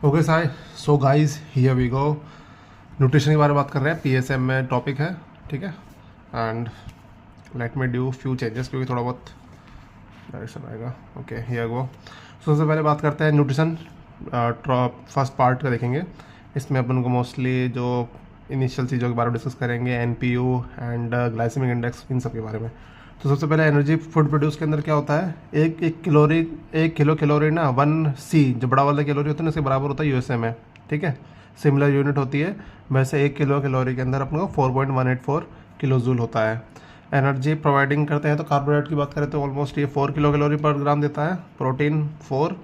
Okay साई, so guys here we go. Nutrition के बारे में बात कर रहे हैं, पीएसएम में टॉपिक है, ठीक है। And let me do few changes क्योंकि थोड़ा बहुत डायरेक्शन आएगा। Okay here go. सो सबसे पहले बात करते हैं न्यूट्रिशन फर्स्ट पार्ट का देखेंगे। इसमें अपन को मोस्टली जो इनिशियल चीज़ों के बारे में डिस्कस करेंगे, एनपीयू एंड ग्लाइसेमिक इंडेक्स, इन सब के बारे में। तो सबसे पहले एनर्जी फूड प्रोड्यूस के अंदर क्या होता है, एक किलो कैलोरी ना 1 C जो बड़ा वाला कैलोरी होता है ना, उसके बराबर होता है यूएसए में, ठीक है। सिमिलर यूनिट होती है, वैसे 1 किलो कैलोरी के अंदर अपने को 4.184 किलो जूल होता है। एनर्जी प्रोवाइडिंग करते हैं तो कार्बोहाइड्रेट की बात करें तो ऑलमोस्ट ये 4 किलो कैलोरी पर ग्राम देता है, प्रोटीन 4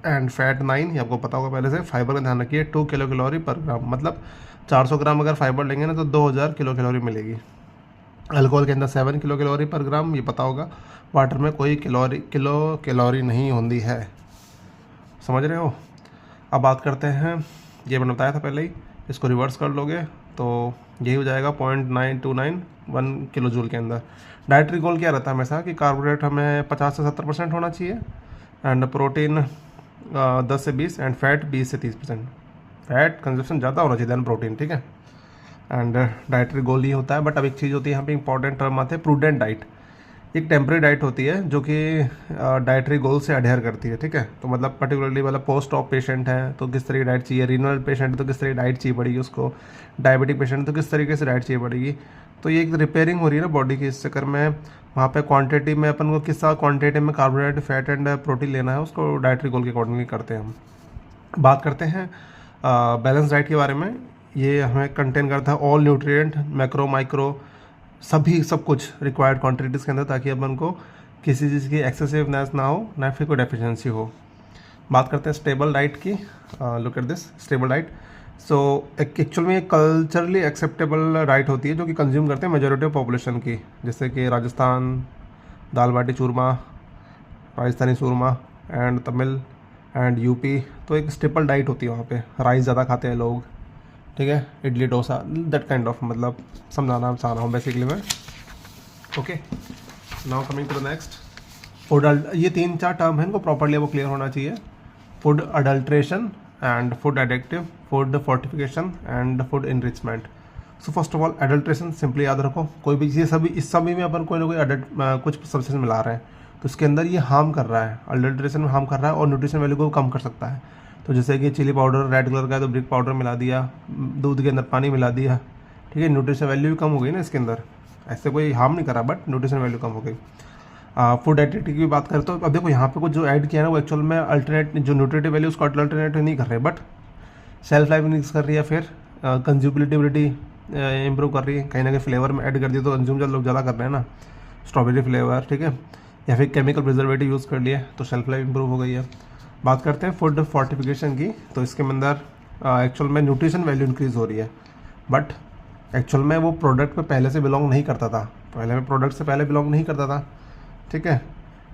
एंड फैट 9, ये आपको पता होगा पहले से। फाइबर का ध्यान रखिए, 2 किलो कैलोरी पर ग्राम, मतलब 400 ग्राम अगर फाइबर लेंगे ना तो 2000 किलो कैलोरी मिलेगी। अल्कोहल के अंदर 7 किलो कैलोरी पर ग्राम, ये पता होगा। वाटर में कोई किलो कैलोरी नहीं होती है, समझ रहे हो। अब बात करते हैं, ये मैंने बताया था पहले ही, इसको रिवर्स कर लोगे तो यही हो जाएगा 0.9291 किलो जूल के अंदर। डाइटरी गोल क्या रहता है हमेशा कि कार्बोहाइड्रेट हमें 50 से 70% होना चाहिए, एंड प्रोटीन 10 से 20, एंड फैट 20 से 30%। फैट कंजप्शन ज़्यादा होना चाहिए दैन प्रोटीन, ठीक है। एंड डाइटरी गोल ही होता है। बट अब एक चीज़ होती है यहाँ पे इंपॉर्टेंट टर्म आते हैं, प्रूडेंट डाइट। एक टेम्प्रेरी डाइट होती है जो कि डाइटरी गोल से अडेयर करती है, ठीक है। तो मतलब पर्टिकुलरली मतलब पोस्ट ऑप पेशेंट है तो किस तरह की डाइट चाहिए, रीनल पेशेंट है तो किस तरह की डाइट चाहिए पड़ेगी उसको, डायबिटिक पेशेंट तो किस तरीके से डाइट चाहिए पड़ेगी। तो ये एक रिपेयरिंग हो रही है ना बॉडी की, इस चक्कर में वहाँ पे क्वांटिटी में अपन को किस क्वांटिटी में कार्बोहाइड्रेट, फैट एंड प्रोटीन लेना है, उसको डाइटरी गोल के अकॉर्डिंगली करते हैं हम। बात करते हैं बैलेंस डाइट के बारे में। ये हमें कंटेन करता है ऑल न्यूट्रिएंट, मैक्रो माइक्रो, सभी सब कुछ रिक्वायर्ड क्वांटिटीज़ के अंदर, ताकि अपन को किसी चीज़ की एक्सेसिवनेस ना हो, ना फिर कोई डेफिशिएंसी हो। बात करते हैं स्टेबल डाइट की। Look at this stable diet. So actual में ये कल्चरली एक्सेप्टेबल डाइट होती है जो कि कंज्यूम करते हैं मेजोरिटी ऑफ पॉपुलेशन की, जैसे कि राजस्थान दाल बाटी चूरमा, राजस्थानी चूरमा, एंड तमिल एंड यूपी। तो एक स्टेपल डाइट होती है वहाँ पे, राइस ज़्यादा खाते हैं लोग, ठीक है। Idli dosa, that kind of, मतलब समझाना चाह रहा हूँ बेसिकली मैं। Okay, now coming to the next, food. ये 3-4 टर्म है, इनको प्रॉपरली वो क्लियर होना चाहिए। Food adulteration and food addictive, food fortification and food enrichment. So first of all adulteration, simply याद रखो, कोई भी चीज़, सभी इस सभी में अपन कोई ना कोई कुछ सब्सटेंस मिला रहे हैं तो इसके अंदर ये हार्म कर रहा है, अडल्ट्रेशन में हार्म कर रहा है और न्यूट्रिशन वैल्यू को कम कर सकता है। तो जैसे कि चिली पाउडर रेड कलर का है तो ब्रिक पाउडर मिला दिया, दूध के अंदर पानी मिला दिया, ठीक है, न्यूट्रिशन वैल्यू भी कम हो गई ना इसके अंदर। ऐसे कोई हार्म नहीं करा बट न्यूट्रिशन वैल्यू कम हो गई। फूड एडिटिव की बात करें तो अब देखो यहाँ पे कुछ जो ऐड किया है ना वो एक्चुअल में अल्टरनेट, जो न्यूट्रिटिव वैल्यू उसको अल्टरनेट नहीं कर रहे, बट सेल्फ लाइफ इंक्रीज कर रही है, फिर कंज्यूबिलिटी इंप्रूव कर रही है, कहीं ना कहीं फ्लेवर में ऐड कर दिया तो कंज्यूम लोग ज़्यादा कर रहे हैं ना, स्ट्रॉबेरी फ्लेवर, ठीक है, या फिर केमिकल प्रिजर्वेटिव यूज़ कर लिए तो शेल्फ लाइफ इंप्रूव हो गई है। बात करते हैं फूड फोर्टिफिकेशन की, तो इसके अंदर एक्चुअल में न्यूट्रिशन वैल्यू इंक्रीज हो रही है, बट एक्चुअल में वो प्रोडक्ट में पहले से बिलोंग नहीं करता था, पहले में प्रोडक्ट से पहले बिलोंग नहीं करता था, ठीक है।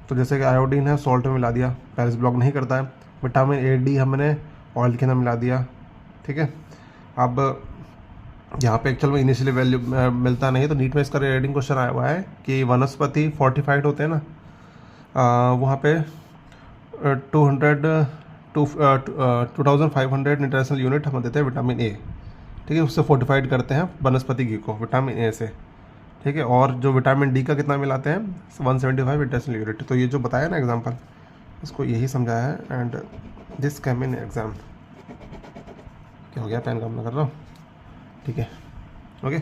तो जैसे कि आयोडीन है सॉल्ट में मिला दिया, पहले से बिलोंग नहीं करता है। विटामिन A D हमने ऑयल के अंदर मिला दिया, ठीक है। अब यहाँ पे एक्चुअल में इनिशियली वैल्यू मिलता नहीं है, तो नीट में इसका रेटिंग क्वेश्चन आया हुआ है कि वनस्पति फोर्टिफाइड होते हैं ना, वहाँ पे 2500 इंटरनेशनल यूनिट हम देते हैं विटामिन A, ठीक है, उससे फोर्टिफाइड करते हैं वनस्पति घी को विटामिन A से, ठीक है। और जो विटामिन D का कितना मिलाते हैं 175 इंटरनेशनल यूनिट। तो ये जो बताया ना एग्जांपल, इसको यही समझाया है। And this came in exam, क्या हो गया, पेन काम ना कर रहा हूँ, ठीक है, ओके।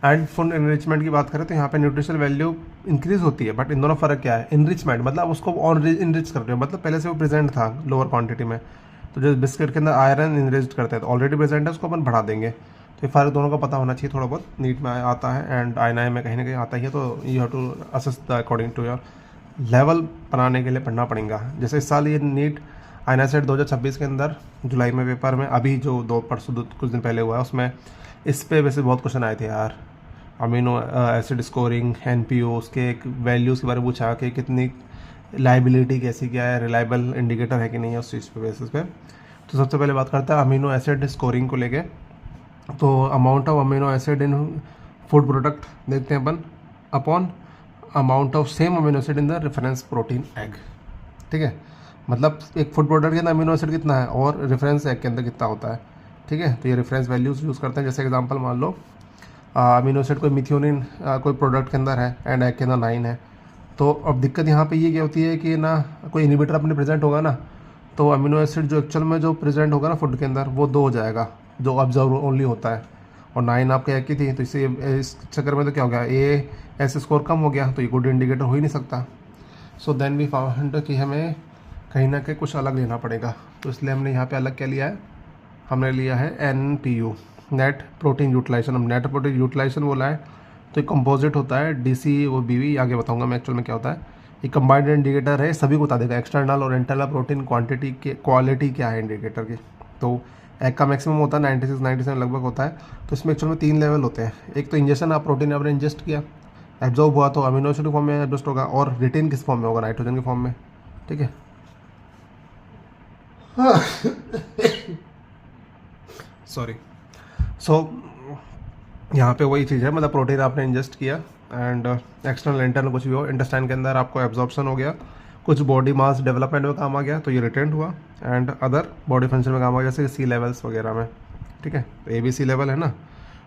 एंड फूड इनरिचमेंट की बात करें तो यहाँ पे न्यूट्रिशनल वैल्यू इंक्रीज होती है, बट इन दोनों फ़र्क क्या है, इनरिचमेंट मतलब उसको और इनरिच कर रहे हो, मतलब पहले से वो प्रेजेंट था लोअर क्वांटिटी में, तो जो बिस्किट के अंदर आयरन इनरिच करते हैं तो ऑलरेडी प्रेजेंट है, उसको अपन बढ़ा देंगे। तो ये फ़र्क दोनों का पता होना चाहिए, थोड़ा बहुत नीट में आता है एंड INI में कहीं ना कहीं आता ही है, तो you have to assess the according to your level बनाने के लिए पढ़ना पड़ेगा। जैसे इस साल ये नीट INI सेट 2026 के अंदर जुलाई में पेपर में, अभी जो कुछ दिन पहले हुआ है, उसमें इस पे वैसे बहुत क्वेश्चन आए थे यार। अमीनो एसिड स्कोरिंग, NPO, उसके एक वैल्यूज़ के बारे में पूछा कि कितनी लाइबिलिटी कैसी, क्या है, रिलायबल इंडिकेटर है कि नहीं है उस चीज़ पे बेसिस पे। तो सबसे पहले बात करते हैं अमीनो एसिड स्कोरिंग को लेके। तो amount of amino acid in food product देखते हैं अपन, upon amount of same amino acid in the reference protein egg, ठीक है। मतलब एक फूड प्रोडक्ट के अंदर अमीनो एसिड कितना है और रेफरेंस एग के अंदर कितना होता है, ठीक है। तो ये रेफरेंस वैल्यूज़ यूज़ करते हैं। जैसे एग्जांपल मान लो अमीनो एसिड कोई मिथ्योनिन कोई प्रोडक्ट के अंदर है एंड एग के अंदर 9 है। तो अब दिक्कत यहाँ पे ये क्या होती है कि ना कोई इनहिबिटर अपने प्रेजेंट होगा ना, तो अमीनो एसिड जो एक्चुअल में जो प्रेजेंट होगा ना फूड के अंदर वो 2 हो जाएगा, जो ऑब्जर्व ओनली होता है, और 9 आपके एग की थी। तो इससे इस चक्कर में तो क्या हो गया, ए एस स्कोर कम हो गया, तो ये गुड इंडिकेटर हो ही नहीं सकता। सो देन वी फाउंड कि हमें कहीं ना कहीं कुछ अलग लेना पड़ेगा। तो इसलिए हमने यहाँ पे अलग क्या लिया है, हमने लिया है NPU, नेट प्रोटीन यूटिलाइजेशन। हम नेट प्रोटीन यूटिलाइजेशन बोला है तो एक कंपोजिट होता है DC वो BV, आगे बताऊंगा मैं एक्चुअल में क्या होता है। ये कंबाइंड इंडिकेटर है, सभी को बता देगा एक्सटर्नल और इंटरनल प्रोटीन क्वांटिटी के क्वालिटी क्या है इंडिकेटर की। तो एग का मैक्सिमम होता है 96-97 लगभग होता है। तो इसमें एक्चुअल में 3 लेवल होते हैं। एक तो इंजेक्शन, आप प्रोटीन आपने इंजेस्ट किया, एब्जॉर्ब हुआ तो अमीनो एसिड फॉर्म में एडजस्ट होगा, और रिटेन किस फॉर्म में होगा, नाइट्रोजन के फॉर्म में, ठीक है। सॉरी। सो यहाँ पे वही चीज़ है, मतलब प्रोटीन आपने इंजेस्ट किया एंड एक्सटर्नल इंटरनल कुछ भी हो, इंटेस्टाइन के अंदर आपको एब्जॉर्प्शन हो गया, कुछ बॉडी मास डेवलपमेंट में काम आ गया तो ये रिटेंड हुआ, एंड अदर बॉडी फंक्शन में काम आ गया जैसे सी लेवल्स वगैरह में, ठीक है। तो ABC लेवल है ना,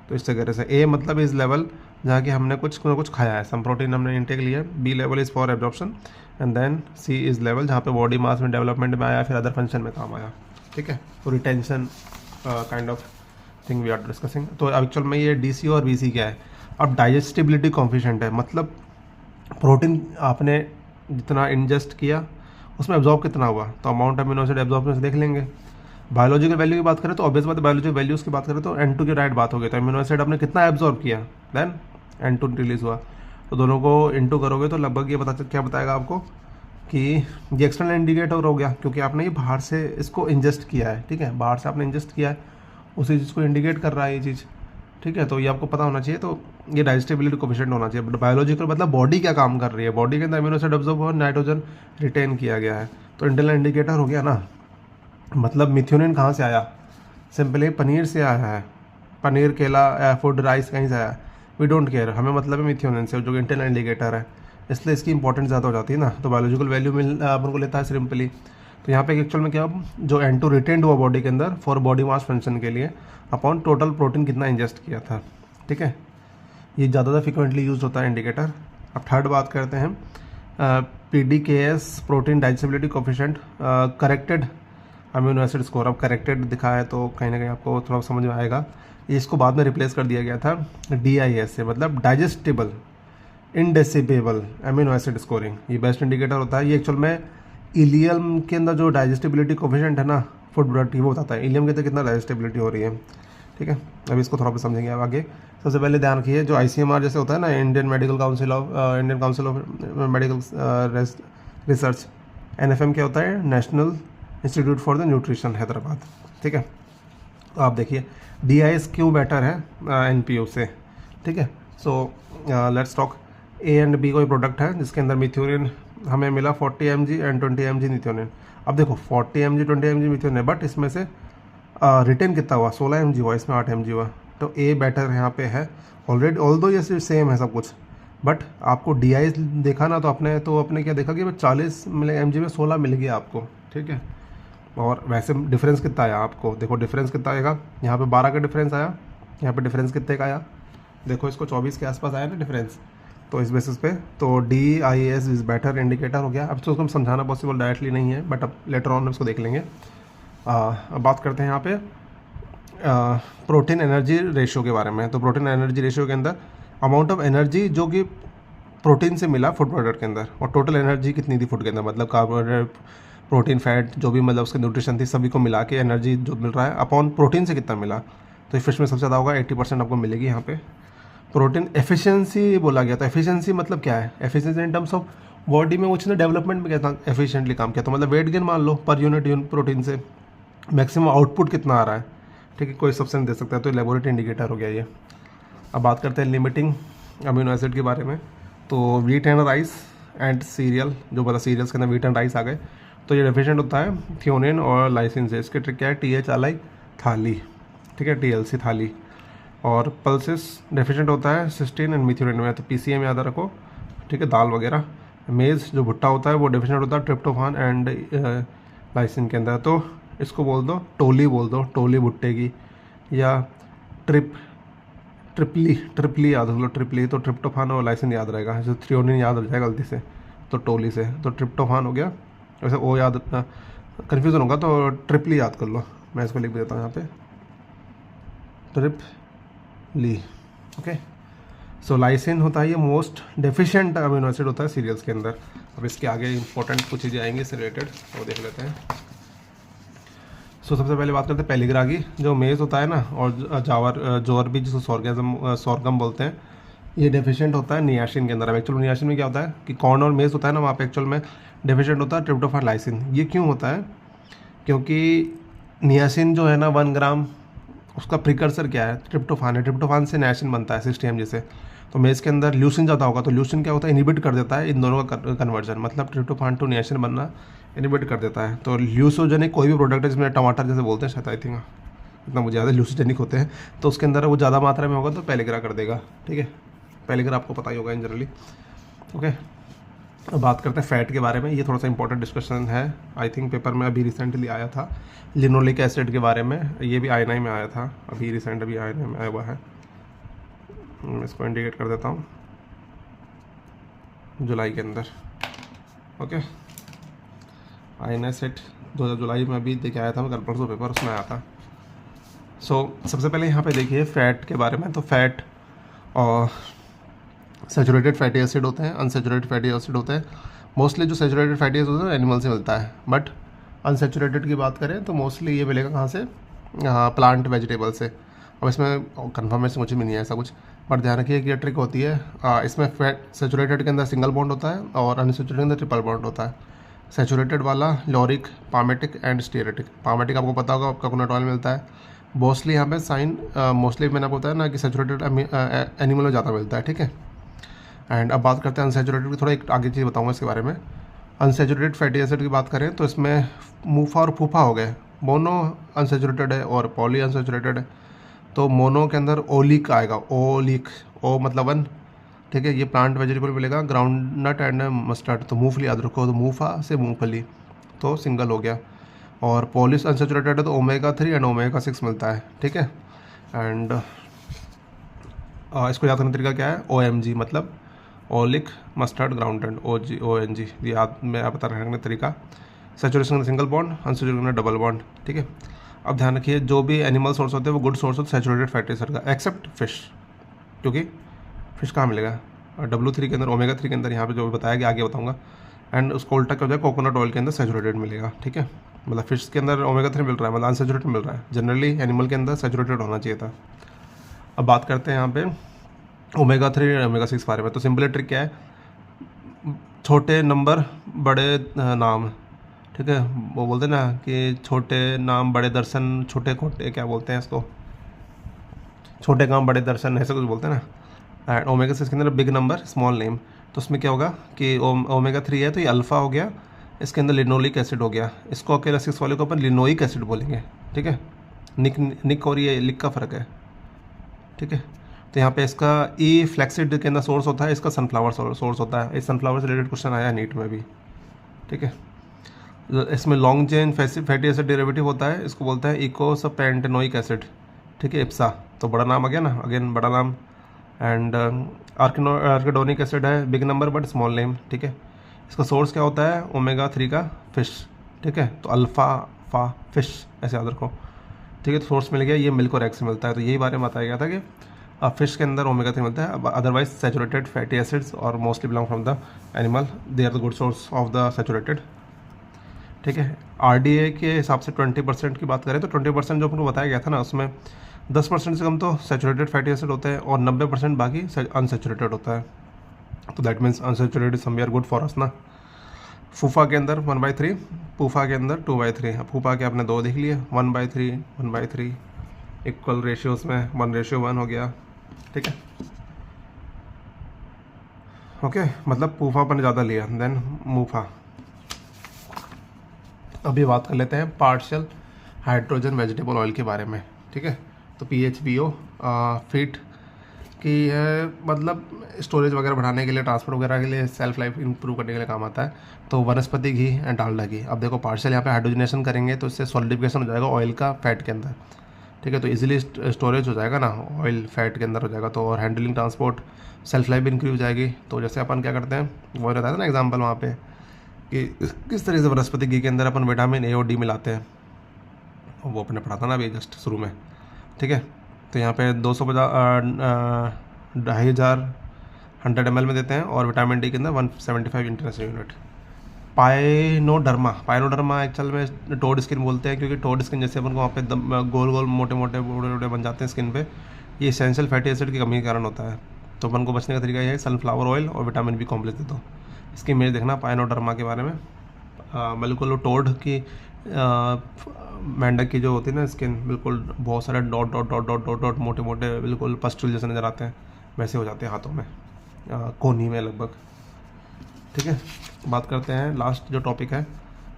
तो इस तरह से A मतलब इस लेवल जहाँ कि हमने कुछ ना कुछ खाया है, सम प्रोटीन हमने इंटेक लिया। B level is for absorption and then C is level जहाँ पे बॉडी मास में डेवलपमेंट में आया, फिर अदर फंक्शन में काम आया, ठीक है। तो retention kind of thing we are discussing. तो एक्चुअल में ये DC और BC क्या है, अब डाइजेस्टिबिलिटी कॉन्फिशेंट है, मतलब प्रोटीन आपने जितना इंजेस्ट किया उसमें एब्जॉर्ब कितना हुआ, तो अमाउंट अमीनो एसिड एब्जॉर्ब से देख लेंगे। बायोलॉजिकल वैल्यू की बात करें तो ऑब्वियस बात है, बायोलॉजिकल वैल्यूज़ की बात करें तो N2 की राइट बात होगी, तो अमीनो एसिड आपने कितना एब्जॉर्ब किया देन N2 रिलीज हुआ। तो दोनों को इनटू करोगे तो लगभग ये क्या बताएगा आपको कि ये एक्सटर्नल इंडिकेटर हो गया, क्योंकि आपने ये बाहर से इसको इंजेस्ट किया है, ठीक है, बाहर से आपने इंजेस्ट किया है, उसी चीज़ को इंडिकेट कर रहा है ये चीज़, ठीक है। तो ये आपको पता होना चाहिए। तो ये डाइजेस्टिबिलिटी कोफिशिएंट होना चाहिए। बट बायोलॉजिकल मतलब बॉडी क्या काम कर रही है, बॉडी के अंदर अमीनो एसिड ऑब्जर्व और नाइट्रोजन रिटेन किया गया है, तो इंटरनल इंडिकेटर हो गया ना। मतलब मिथ्योनिन कहाँ से आया, सिंपली पनीर से आया है, पनीर, केला, फूड, राइस कहीं से आया, वी डोंट केयर, हमें मतलब है मिथ्योनिन से, जो इंटरनल इंडिकेटर है, इसलिए इसकी इंपॉर्टेंस ज़्यादा हो जाती है ना। तो बायोलॉजिकल वैल्यू मिल अपन को लेता है सिंपली। तो यहाँ पे एक्चुअल में क्या, जो N2 रिटेंड हुआ बॉडी के अंदर फॉर बॉडी मास फंक्शन के लिए अपॉन टोटल प्रोटीन कितना इंजेस्ट किया था, ठीक है। ये ज़्यादातर फ्रिक्वेंटली यूज होता है इंडिकेटर। अब थर्ड बात करते हैं PDKS protein digestibility coefficient corrected amino acid score. अब करेक्टेड दिखा है तो कहीं ना कहीं आपको थोड़ा समझ में आएगा। ये इसको बाद में रिप्लेस कर दिया गया था DIS से, मतलब डाइजेस्टिबल इंडेसिपेबल अमीनो एसिड स्कोरिंग। ये बेस्ट इंडिकेटर होता है। ये एक्चुअल में इलियम के अंदर जो डाइजेस्टिबिलिटी कोफिशिएंट है ना फूड प्रोडक्ट की, वो बताता है इलियम के अंदर कितना डाइजेस्टिबिलिटी हो रही है, ठीक है। अभी इसको थोड़ा सा समझेंगे अब आगे। सबसे पहले ध्यान रखिए, जो ICMR जैसे होता है ना, Indian council of medical research, NFM क्या होता है, national institute for the nutrition Hyderabad, ठीक है। तो आप देखिए DIS क्यों बेटर है NPU से, ठीक है। So let's talk. A and B कोई प्रोडक्ट है जिसके अंदर मिथ्योनिन हमें मिला 40 mg एंड 20 mg मिथ्योनिन। अब देखो 40 mg 20 mg मिथ्योनिन है, बट इसमें से रिटेन कितना हुआ, 16 mg हुआ, इसमें 8 mg हुआ। तो A बेटर यहाँ पे है ऑलरेडी, ऑल्दो ये सेम है सब कुछ, बट आपको DIS देखा ना, तो अपने क्या देखा कि 40 mg में 16 मिल गया आपको, ठीक है। और वैसे डिफरेंस कितना आया आपको, देखो डिफरेंस कितना आएगा, यहाँ पे 12 का डिफरेंस आया, यहाँ पे डिफरेंस कितने का आया, देखो इसको 24 के आसपास आया ना डिफरेंस। तो इस बेसिस पे तो DIS इज़ बेटर इंडिकेटर हो गया। अब तो उसको समझाना पॉसिबल डायरेक्टली नहीं है, बट अब लेटर ऑन उसको देख लेंगे। अब बात करते हैं यहाँ पे प्रोटीन एनर्जी रेशियो के बारे में। तो प्रोटीन एनर्जी रेशियो के अंदर अमाउंट ऑफ एनर्जी जो कि प्रोटीन से मिला फूड प्रोडक्ट के अंदर, और टोटल एनर्जी कितनी थी फूड के अंदर, मतलब कार्बोहाइड्रेट, प्रोटीन, फैट, जो भी मतलब उसकी न्यूट्रिशन थी, सभी को मिला के एनर्जी जो मिल रहा है अपॉन प्रोटीन से कितना मिला। तो फिश में सबसे ज़्यादा होगा, 80% आपको मिलेगी यहाँ पे। प्रोटीन एफिशिएंसी बोला गया, तो एफिशिएंसी मतलब क्या है, efficiency in terms of body में वो चीज़ डेवलपमेंट में कितना एफिशिएंटली काम किया। तो मतलब वेट गेन मान लो पर यूनिट प्रोटीन से मैक्सिमम आउटपुट कितना आ रहा है, ठीक है, कोई सब्सटेंस दे सकता है, तो लेबोरेटरी इंडिकेटर हो गया ये। अब बात करते हैं लिमिटिंग अमीनो एसिड के बारे में। तो wheat and rice and serial, जो मतलब सीरियल्स के अंदर वीट एंड राइस आ गए, तो ये डेफिशिएंट होता है थियोनिन और लाइसिन से। इसके ट्रिक क्या है, TH अलाई थाली, ठीक है, TLC थाली। और पल्सिस डेफिशिएंट होता है सिस्टीन एंड मिथ्योनिन में, तो PCM याद रखो, ठीक है, दाल वगैरह। मेज़ जो भुट्टा होता है वो डेफिनेट होता है ट्रिप्टोफान एंड लाइसिन के अंदर। तो इसको बोल दो टोली, बोल दो टोली भुट्टे की, या ट्रिपली याद रख लो, ट्रिपली। तो ट्रिप्टोफान और लाइसिन याद रहेगा, जो थ्रियोनिन याद हो जाएगा गलती से तो टोली से। तो ट्रिप्टोफान हो गया, वैसे वो याद कन्फ्यूज़न होगा तो ट्रिपली याद कर लो। मैं इसको लिख देता हूँ यहाँ पे, ट्रिपली। ओके, सो लाइसिन होता है ये मोस्ट डेफिशिएंट अमीनो एसिड होता है सीरियल्स के अंदर। अब इसके आगे इंपॉर्टेंट कुछ चीज़ें आएंगी इससे रिलेटेड, वो देख लेते हैं। सो सबसे पहले बात करते हैं पेलिग्रा की। जो मेज़ होता है ना, और जोर भी जिसको सोरगम बोलते हैं, ये डेफिशिएंट होता है नियासिन के अंदर। अब एक्चुअल नियासिन में क्या होता है कि कॉर्न और मेज़ होता है ना, वहाँ पे एक्चुअल में डेफिशिएंट होता है ट्रिप्टोफान लाइसिन। ये क्यों होता है? क्योंकि नियासिन जो है ना 1 ग्राम, उसका प्रिकर्सर क्या है? ट्रिप्टोफान है। ट्रिप्टोफान से नियासिन बनता है 60 mg से। तो मेज़ के अंदर ल्यूसिन ज़्यादा होगा, तो ल्यूसिन क्या होता है? इनिबिट कर देता है इन दोनों का कन्वर्जन, मतलब ट्रिप्टोफान टू नियासिन बनना इनिबिट कर देता है। तो ल्यूसोजेनिक कोई भी प्रोडक्ट है जिसमें टमाटर जैसे बोलते हैं शायद, आई थिंक इतना मुझे याद है, ल्यूसोजेनिक होते हैं, तो उसके अंदर वो ज़्यादा मात्रा में होगा तो पेलिग्रा कर देगा। ठीक है, पेलिग्रा आपको पता ही होगा इन जनरली। ओके, अब बात करते हैं फैट के बारे में। ये थोड़ा सा इंपॉर्टेंट डिस्कशन है, आई थिंक पेपर में अभी रिसेंटली आया था लिनोलिक एसिड के बारे में। ये भी INI में आया था अभी रिसेंट, अभी INI में आया हुआ है। मैं इसको इंडिकेट कर देता हूँ, जुलाई के अंदर। ओके, INI सेट 2000 जुलाई में अभी देखे आया था मैं, कल परसों पेपर उसमें आया था। सबसे पहले यहाँ पे देखिए फैट के बारे में। तो फैट और सैचुरेटेड फैटी एसिड होते हैं, अनसैचुरेटेड फैटी एसिड होते हैं। मोस्टली जो सैचुरेटेड फैटी एसिड होता है एनिमल से मिलता है, बट अनसैचुरेटेड की बात करें तो मोस्टली ये मिलेगा कहाँ से? प्लांट वेजिटेबल से। अब इसमें कन्फर्मेशन मुझे भी नहीं है ऐसा कुछ, बट ध्यान रखिए कि ये ट्रिक होती है। इसमें फैट सैचुरेटेड के अंदर सिंगल बॉन्ड होता है और अनसैचुरेटेड के अंदर ट्रिपल बॉन्ड होता है। सैचुरेटेड वाला लॉरिक, पामेटिक एंड स्टीरेटिक। पामेटिक आपको पता होगा, कोकोनट ऑयल मिलता है मोस्टली यहाँ पे। साइन मोस्टली मैंने आपको बताया ना कि सैचुरेटेड एनिमल में ज़्यादा मिलता है। ठीक है, एंड अब बात करते हैं अनसैचुरेटेड की। थोड़ा एक आगे चीज़ बताऊंगा इसके बारे में। अनसैचुरेटेड फैटी एसिड की बात करें तो इसमें मूफा और फूफा हो गए, मोनो अनसैचुरेटेड है और पॉली अनसैचुरेटेड है। तो मोनो के अंदर ओलिक आएगा, ओलिक, ओ मतलब 1। ठीक है, ये प्लांट वेजिटेबल मिलेगा, ग्राउंड नट एंड मस्टर्ड। तो मूंगफली याद रखो, तो मूफा से मूंगफली, तो सिंगल हो गया। और पॉलिश अनसैचुरेटेड है तो ओमेगा-3 एंड ओमेगा-6 मिलता है। ठीक है, एंड इसको याद करने का तरीका क्या है? OMG मतलब ओलिक मस्टर्ड ग्राउंडेड, ONG। ये याद में आप पता रखने का तरीका। सैचुरेशन में सिंगल बॉन्ड, अनसैचुरेशन में डबल बॉन्ड। ठीक है, अब ध्यान रखिए जो भी एनिमल सोर्स होते हैं वो गुड सोर्स होते हैं सैचुरेटेड फैटी एसिड का, एक्सेप्ट फिश। क्योंकि फिश कहाँ मिलेगा? W3 के अंदर, ओमेगा-3 के अंदर, यहाँ पे जो बताया गया आगे बताऊँगा। एंड उसको उल्टा क्या हो जाए, कोकोनट ऑयल के अंदर सैचुरेटेड मिलेगा। ठीक है, मतलब फिश के अंदर ओमेगा-3 मिल रहा है, मतलब अनसैचुरेटेड मिल रहा है। जनरली एनिमल के अंदर सैचुरेटेड होना चाहिए था। अब बात करते हैं यहाँ पे ओमेगा-3 और ओमेगा-6 बारे में। तो सिंपल ट्रिक क्या है? छोटे नंबर बड़े नाम। ठीक है, वो बोलते हैं ना कि छोटे नाम बड़े दर्शन, छोटे खोटे क्या बोलते हैं इसको, छोटे काम बड़े दर्शन, ऐसा कुछ बोलते हैं ना। एंड ओमेगा-6 के अंदर बिग नंबर स्मॉल नेम। तो उसमें क्या होगा कि ओमेगा-3 है तो ये अल्फ़ा हो गया, इसके अंदर लिनोलिक एसिड हो गया। इसको अकेला 6 वाले को अपन लिनोइक एसिड बोलेंगे। ठीक है, निक और ये लिक का फ़र्क है। ठीक है, तो यहाँ पे इसका ई फ्लैक्सिड के अंदर सोर्स होता है, इसका सनफ्लावर सोर्स होता है। इस सनफ्लावर से रिलेटेड क्वेश्चन आया नीट में भी। ठीक है, इसमें long chain fatty acid derivative होता है, इसको बोलता है इकोसपेंटेनोइक एसिड। ठीक है, इप्सा, तो बड़ा नाम आ गया ना, अगेन बड़ा नाम। एंड आर्किडोनिक एसिड है, big number but small name. ठीक है, इसका सोर्स क्या होता है? ओमेगा-3 का फिश। ठीक है, तो अल्फ़ा फा फिश ऐसे याद रखो। ठीक है, तो सोर्स मिल गया, ये मिल्क और एग से मिलता है। तो यही बारे में बताया गया था कि फिश के अंदर ओमेगा-3 मिलता है, अदरवाइज सैचुरेटेड फैटी एसिड्स और mostly belong from the animal, they are the good source of the saturated. ठीक है, RDA के हिसाब से 20% की बात करें तो 20% जो आपको बताया गया था ना, उसमें 10% से कम तो सैचुरेटेड फैटी एसिड होते हैं और 90% बाकी अनसैचुरेटेड होता है। तो that means unsaturated somewhere good for us ना। फूफा के अंदर 1/3, पूफा के अंदर 2/3। फूफा के आपने 2 देख लिए, 1/3 1/3 इक्वल रेशियोज में 1:1 हो गया। ठीक है, ओके, मतलब पूफा अपन ने ज़्यादा लिया देन मूफा। अभी बात कर लेते हैं पार्शियल हाइड्रोजन वेजिटेबल ऑयल के बारे में। ठीक है, तो PHVO फीट कि मतलब स्टोरेज वगैरह बढ़ाने के लिए, ट्रांसपोर्ट वगैरह के लिए, सेल्फ लाइफ इंप्रूव करने के लिए काम आता है। तो वनस्पति घी एंड डालडा घी। अब देखो पार्शियल यहाँ पे हाइड्रोजनेशन करेंगे तो इससे सॉलिडिफिकेशन हो जाएगा ऑयल का फैट के अंदर, ठीक है। तो इजीली स्टोरेज हो जाएगा ना, ऑयल फैट के अंदर हो जाएगा। तो और हैंडलिंग, ट्रांसपोर्ट, सेल्फ लाइफ भी इंक्रीज हो जाएगी। तो जैसे अपन क्या करते हैं, वो रहता है ना एग्जाम्पल वहाँ पे कि किस तरह से वनस्पति घी के अंदर अपन विटामिन ए और डी मिलाते हैं, वो अपने पढ़ा था ना अभी जस्ट शुरू में, ठीक है। तो यहाँ पे 250 100 ml में देते हैं और विटामिन डी के अंदर 175 इंटरनेशनल यूनिट। पाइनोडर्मा एक्चुअल में टोड स्किन बोलते हैं, क्योंकि टोड स्किन जैसे अपन को वहाँ पे गोल गोल मोटे मोटे बड़े बड़े बन जाते हैं स्किन पे, ये एसेंशियल फैटी एसिड की कमी के कारण होता है। तो अपन को बचने का तरीका ये है, सनफ्लावर ऑयल और विटामिन बी कॉम्प्लेक्स दे दो। इसकी इमेज देखना पाइनोडर्मा के बारे में। बिल्कुल वो टोड की मेंढक की जो होती है ना स्किन, बिल्कुल बहुत सारे dot dot dot dot dot dot मोटे मोटे बिल्कुल पस्टुल जैसे नज़र आते हैं, वैसे हो जाते हैं हाथों में, कोहनी में लगभग, ठीक है। बात करते हैं लास्ट जो टॉपिक है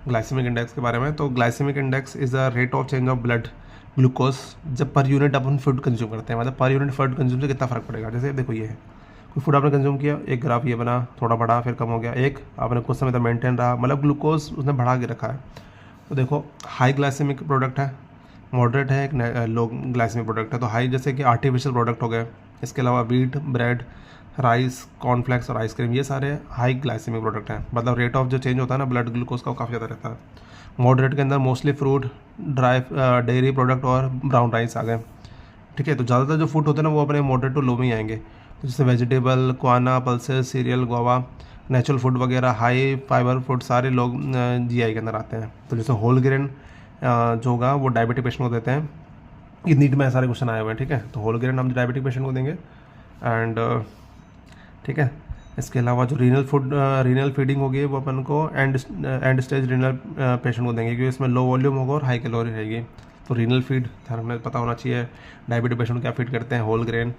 ग्लाइसेमिक इंडेक्स के बारे में। तो glycemic index is the rate of change of blood glucose जब पर यूनिट अपन फूड कंज्यूम करते हैं, मतलब पर यूनिट फूड कंज्यूम से कितना फ़र्क पड़ेगा। जैसे देखो ये है, कोई फूड आपने कंज्यूम किया, एक ग्राफ ये बना, थोड़ा बढ़ा फिर कम हो गया, एक आपने कुछ समय तक मेंटेन रहा, मतलब ग्लूकोज उसने बढ़ा के रखा है। तो देखो हाई ग्लाइसेमिक प्रोडक्ट है, मॉडरेट है, एक लो ग्लाइसेमिक प्रोडक्ट है। तो हाई जैसे कि आर्टिफिशियल प्रोडक्ट हो गए, इसके अलावा व्हीट, ब्रेड, राइस, कॉर्नफ्लेक्स और आइसक्रीम, ये सारे हाई ग्लाइसेमिक प्रोडक्ट हैं। मतलब रेट ऑफ जो चेंज होता है ना ब्लड ग्लूकोज का, वो काफ़ी ज़्यादा रहता है। मॉडरेट के अंदर mostly fruit, dry dairy product और ब्राउन राइस आ गए, ठीक है। तो ज़्यादातर जो फूड होते हैं ना वो अपने मॉडरेट टू लो में ही आएंगे। तो जैसे vegetable, quinoa, pulses, cereal, guava, natural food वगैरह, हाई फाइबर फूड सारे लोग जीआई के अंदर आते हैं। तो जैसे होल ग्रेन जो होगा वो डायबिटिक पेशेंट को देते हैं। ये नीट में सारे क्वेश्चन आए हुए हैं, ठीक है। तो होल ग्रेन हम डायबिटिक पेशेंट को देंगे एंड ठीक है। इसके अलावा जो रीनल फीडिंग होगी वो अपन को एंड स्टेज रीनल पेशेंट को देंगे, क्योंकि इसमें लो वॉल्यूम होगा और हाई कैलोरी रहेगी। तो रीनल फीड हमें पता होना चाहिए, डायबिटिक पेशेंट क्या फीड करते हैं, होल ग्रेन।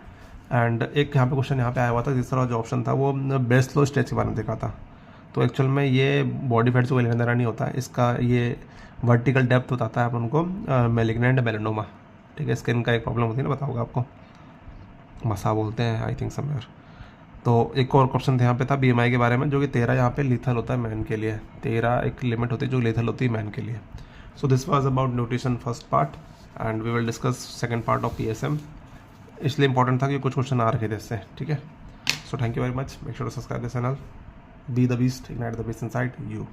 एंड एक यहाँ पे क्वेश्चन यहाँ पे आया हुआ था, तीसरा जो ऑप्शन था वो बेस्ट लो स्टेज के बारे में देखा था। तो एक्चुअल में ये बॉडी फैट से कोई लेना देना नहीं होता है, इसका ये वर्टिकल डेप्थ बताता है अपन को मेलिग्नेंट मेलेनोमा, ठीक है। स्किन का एक प्रॉब्लम होती है ना, बताओगे आपको, मसा बोलते हैं आई थिंक समवेयर। तो एक और क्वेश्चन यहाँ पे था बीएमआई के बारे में, जो कि 13 यहाँ पे लीथल होता है मैन के लिए, 13 एक लिमिट होती है जो लीथल होती है मैन के लिए। So this was about nutrition first part and we will discuss second part of PSM. इसलिए इंपॉर्टेंट था कि कुछ क्वेश्चन आ रखे थे इससे, ठीक है। So thank you very much, make sure to subscribe the channel, be the beast, ignite the beast inside you.